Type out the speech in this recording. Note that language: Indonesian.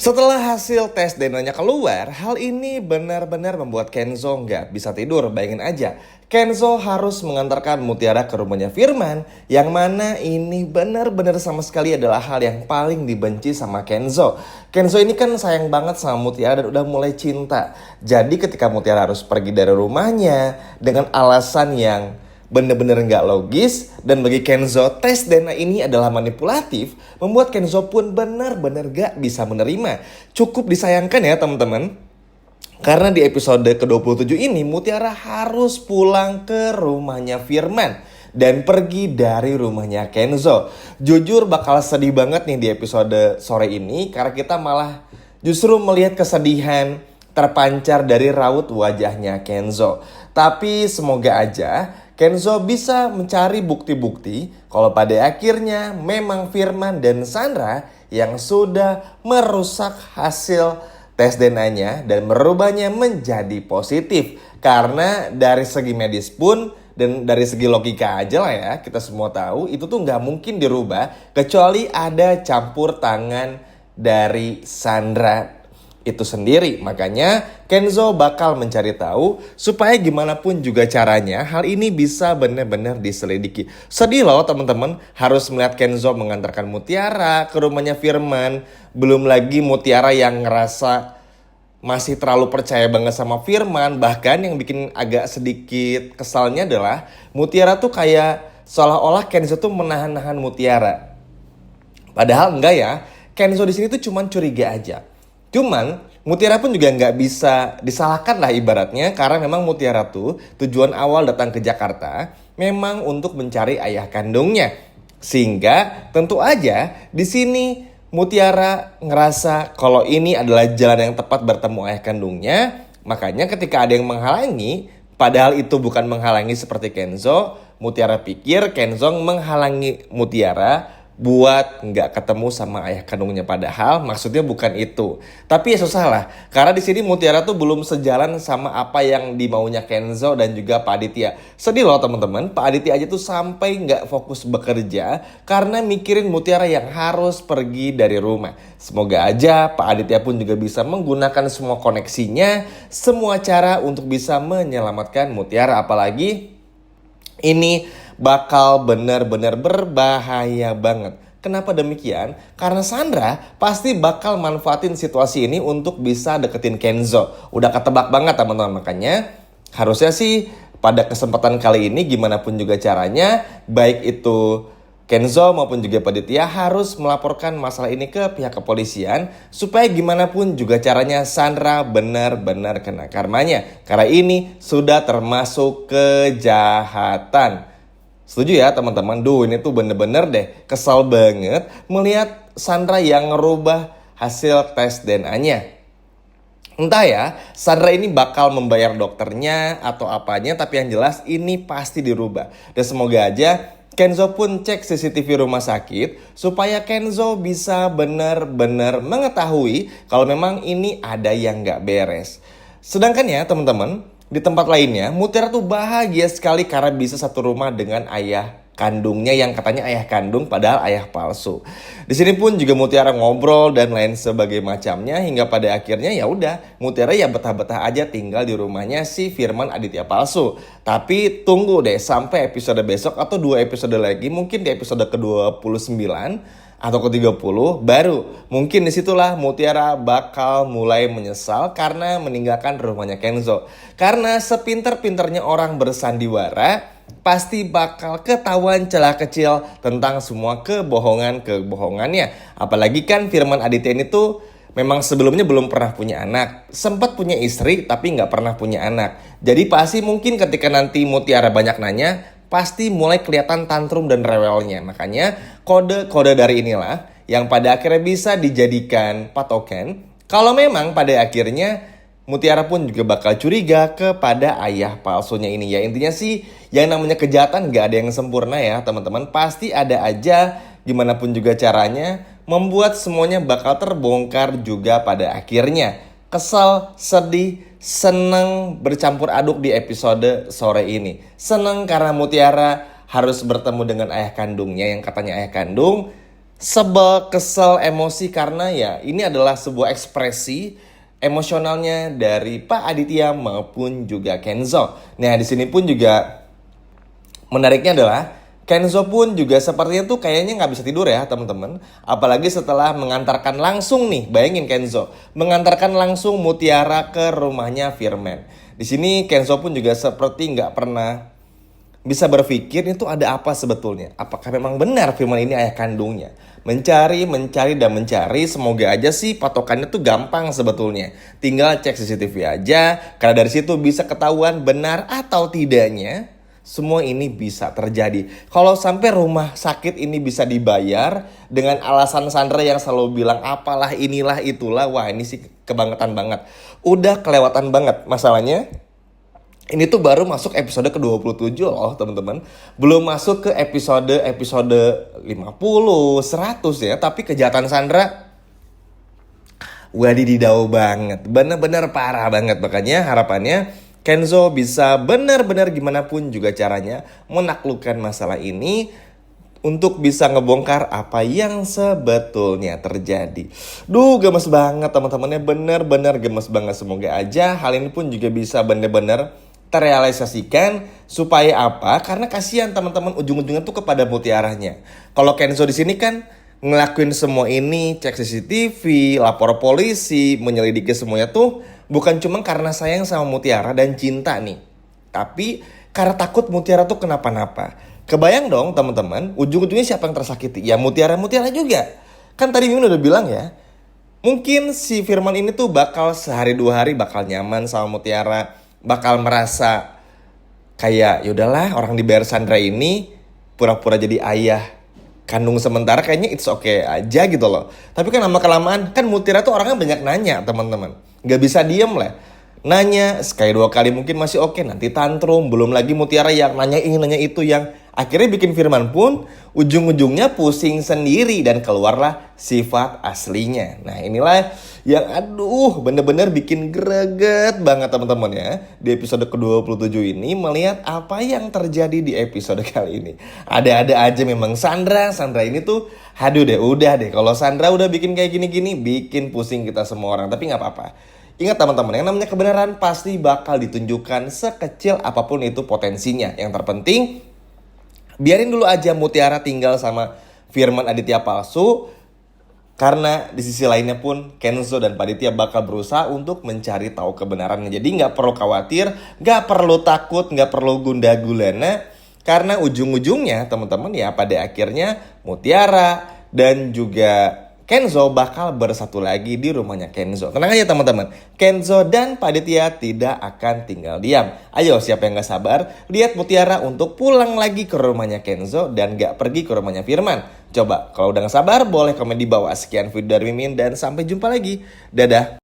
Setelah hasil tes DNA-nya keluar, hal ini benar-benar membuat Kenzo nggak bisa tidur. Bayangin aja, Kenzo harus mengantarkan Mutiara ke rumahnya Firman, yang mana ini benar-benar sama sekali adalah hal yang paling dibenci sama Kenzo. Kenzo ini kan sayang banget sama Mutiara dan udah mulai cinta. Jadi ketika Mutiara harus pergi dari rumahnya dengan alasan yang bener-bener nggak logis, dan bagi Kenzo tes DNA ini adalah manipulatif, membuat Kenzo pun benar-benar gak bisa menerima. Cukup disayangkan ya teman-teman, karena di episode ke-27 ini Mutiara harus pulang ke rumahnya Firman dan pergi dari rumahnya Kenzo. Jujur bakal sedih banget nih di episode sore ini, karena kita malah justru melihat kesedihan terpancar dari raut wajahnya Kenzo. Tapi semoga aja Kenzo bisa mencari bukti-bukti kalau pada akhirnya memang Firman dan Sandra yang sudah merusak hasil tes DNA-nya dan merubahnya menjadi positif. Karena dari segi medis pun dan dari segi logika aja lah ya, kita semua tahu itu tuh nggak mungkin dirubah kecuali ada campur tangan dari Sandra itu sendiri. Makanya Kenzo bakal mencari tahu supaya gimana pun juga caranya hal ini bisa benar-benar diselidiki. Sedih loh teman-teman harus melihat Kenzo mengantarkan Mutiara ke rumahnya Firman. Belum lagi Mutiara yang ngerasa masih terlalu percaya banget sama Firman. Bahkan yang bikin agak sedikit kesalnya adalah Mutiara tuh kayak seolah-olah Kenzo tuh menahan-nahan Mutiara. Padahal enggak ya, Kenzo di sini tuh cuman curiga aja. Cuman Mutiara pun juga nggak bisa disalahkan lah ibaratnya, karena memang Mutiara tuh tujuan awal datang ke Jakarta memang untuk mencari ayah kandungnya. Sehingga tentu aja di sini Mutiara ngerasa kalau ini adalah jalan yang tepat bertemu ayah kandungnya. Makanya ketika ada yang menghalangi, padahal itu bukan menghalangi seperti Kenzo, Mutiara pikir Kenzo menghalangi Mutiara buat nggak ketemu sama ayah kandungnya, padahal maksudnya bukan itu. Tapi ya susah lah, karena di sini Mutiara tuh belum sejalan sama apa yang dimaunya Kenzo dan juga Pak Aditya. Sedih loh teman-teman, Pak Aditya aja tuh sampai nggak fokus bekerja karena mikirin Mutiara yang harus pergi dari rumah. Semoga aja Pak Aditya pun juga bisa menggunakan semua koneksinya, semua cara untuk bisa menyelamatkan Mutiara. Apalagi ini bakal benar-benar berbahaya banget. Kenapa demikian? Karena Sandra pasti bakal manfaatin situasi ini untuk bisa deketin Kenzo. Udah ketebak banget teman-teman. Makanya harusnya sih pada kesempatan kali ini gimana pun juga caranya, baik itu Kenzo maupun juga Aditya harus melaporkan masalah ini ke pihak kepolisian supaya gimana pun juga caranya Sandra benar-benar kena karmanya. Karena ini sudah termasuk kejahatan. Setuju ya teman-teman? Ini tuh bener-bener deh kesal banget melihat Sandra yang ngerubah hasil tes DNA-nya. Entah ya, Sandra ini bakal membayar dokternya atau apanya, tapi yang jelas ini pasti dirubah. Dan semoga aja Kenzo pun cek CCTV rumah sakit supaya Kenzo bisa benar-benar mengetahui kalau memang ini ada yang gak beres. Sedangkan ya teman-teman, di tempat lainnya, Mutiara tuh bahagia sekali karena bisa satu rumah dengan ayah kandungnya yang katanya ayah kandung padahal ayah palsu. Di sini pun juga Mutiara ngobrol dan lain sebagai macamnya hingga pada akhirnya ya udah Mutiara ya betah-betah aja tinggal di rumahnya si Firman Aditya palsu. Tapi tunggu deh sampai episode besok atau 2 episode lagi, mungkin di episode ke-29 atau ke-30 baru mungkin disitulah Mutiara bakal mulai menyesal karena meninggalkan rumahnya Kenzo. Karena sepinter-pinternya orang bersandiwara pasti bakal ketahuan celah kecil tentang semua kebohongannya. Apalagi kan Firman Aditya ini tuh memang sebelumnya belum pernah punya anak. Sempat punya istri tapi nggak pernah punya anak. Jadi pasti mungkin ketika nanti Mutiara banyak nanya, pasti mulai kelihatan tantrum dan rewelnya. Makanya kode-kode dari inilah yang pada akhirnya bisa dijadikan patokan kalau memang pada akhirnya Mutiara pun juga bakal curiga kepada ayah palsunya ini. Ya intinya sih yang namanya kejahatan gak ada yang sempurna ya teman-teman. Pasti ada aja gimana pun juga caranya membuat semuanya bakal terbongkar juga pada akhirnya. Kesal, sedih, seneng bercampur aduk di episode sore ini. Seneng karena Mutiara harus bertemu dengan ayah kandungnya yang katanya ayah kandung. sebel, kesel, emosi karena ya ini adalah sebuah ekspresi emosionalnya dari Pak Aditya maupun juga Kenzo. Nah, di sini pun juga menariknya adalah Kenzo pun juga sepertinya tuh kayaknya nggak bisa tidur ya teman-teman. Apalagi setelah mengantarkan langsung nih, bayangin Kenzo mengantarkan langsung Mutiara ke rumahnya Firman. Di sini Kenzo pun juga seperti nggak pernah bisa berpikir itu ada apa sebetulnya. Apakah memang benar Firman ini ayah kandungnya? Mencari, dan mencari. Semoga aja sih patokannya tuh gampang sebetulnya. Tinggal cek CCTV aja. Karena dari situ bisa ketahuan benar atau tidaknya semua ini bisa terjadi. Kalau sampai rumah sakit ini bisa dibayar dengan alasan Sandra yang selalu bilang apalah inilah itulah. Wah, ini sih kebangetan banget. Udah kelewatan banget. Masalahnya ini tuh baru masuk episode ke-27 loh teman-teman. Belum masuk ke episode 50, 100 ya. Tapi kejahatan Sandra wadididau banget. Bener-bener parah banget. Makanya harapannya Kenzo bisa benar-benar gimana pun juga caranya menaklukkan masalah ini untuk bisa ngebongkar apa yang sebetulnya terjadi. Duh, gemes banget teman-temannya, bener-bener gemes banget. Semoga aja hal ini pun juga bisa bener-bener terrealisasikan. Supaya apa? Karena kasihan teman-teman ujung-ujungnya tuh kepada mutiaranya. Kalau Kenzo di sini kan ngelakuin semua ini, cek CCTV, lapor polisi, menyelidiki semuanya tuh bukan cuma karena sayang sama Mutiara dan cinta nih, tapi karena takut Mutiara tuh kenapa-napa. Kebayang dong teman-teman, ujung-ujungnya siapa yang tersakiti? Ya Mutiara juga. Kan tadi Mimin udah bilang ya, mungkin si Firman ini tuh bakal sehari 2 hari bakal nyaman sama Mutiara, bakal merasa kayak yaudahlah orang dibayar Sandra ini pura-pura jadi ayah kandung sementara, kayaknya it's okay aja gitu loh. Tapi kan lama-kelamaan kan Mutiara tuh orangnya banyak nanya teman-teman. Gak bisa diem lah. Nanya sekali 2 kali mungkin masih oke, nanti tantrum. Belum lagi Mutiara yang nanya ini nanya itu, yang akhirnya bikin Firman pun ujung-ujungnya pusing sendiri dan keluarlah sifat aslinya. Nah inilah yang aduh bener-bener bikin greget banget teman-teman ya. Di episode ke-27 ini melihat apa yang terjadi di episode kali ini. Ada-ada aja memang Sandra ini tuh aduh deh, udah deh. Kalau Sandra udah bikin kayak gini-gini bikin pusing kita semua orang. Tapi gak apa-apa. Ingat teman-teman, yang namanya kebenaran pasti bakal ditunjukkan sekecil apapun itu potensinya. Yang terpenting, biarin dulu aja Mutiara tinggal sama Firman Aditya palsu. Karena di sisi lainnya pun Kenzo dan Pak Aditya bakal berusaha untuk mencari tahu kebenarannya. Jadi gak perlu khawatir, gak perlu takut, gak perlu gundah gulana. Karena ujung-ujungnya teman-teman ya pada akhirnya Mutiara dan juga Kenzo bakal bersatu lagi di rumahnya Kenzo. Tenang aja teman-teman, Kenzo dan Pak Aditya tidak akan tinggal diam. Ayo siapa yang gak sabar lihat Mutiara untuk pulang lagi ke rumahnya Kenzo dan gak pergi ke rumahnya Firman. Coba kalau udah gak sabar boleh komen di bawah. Sekian video dari Mimin dan sampai jumpa lagi. Dadah.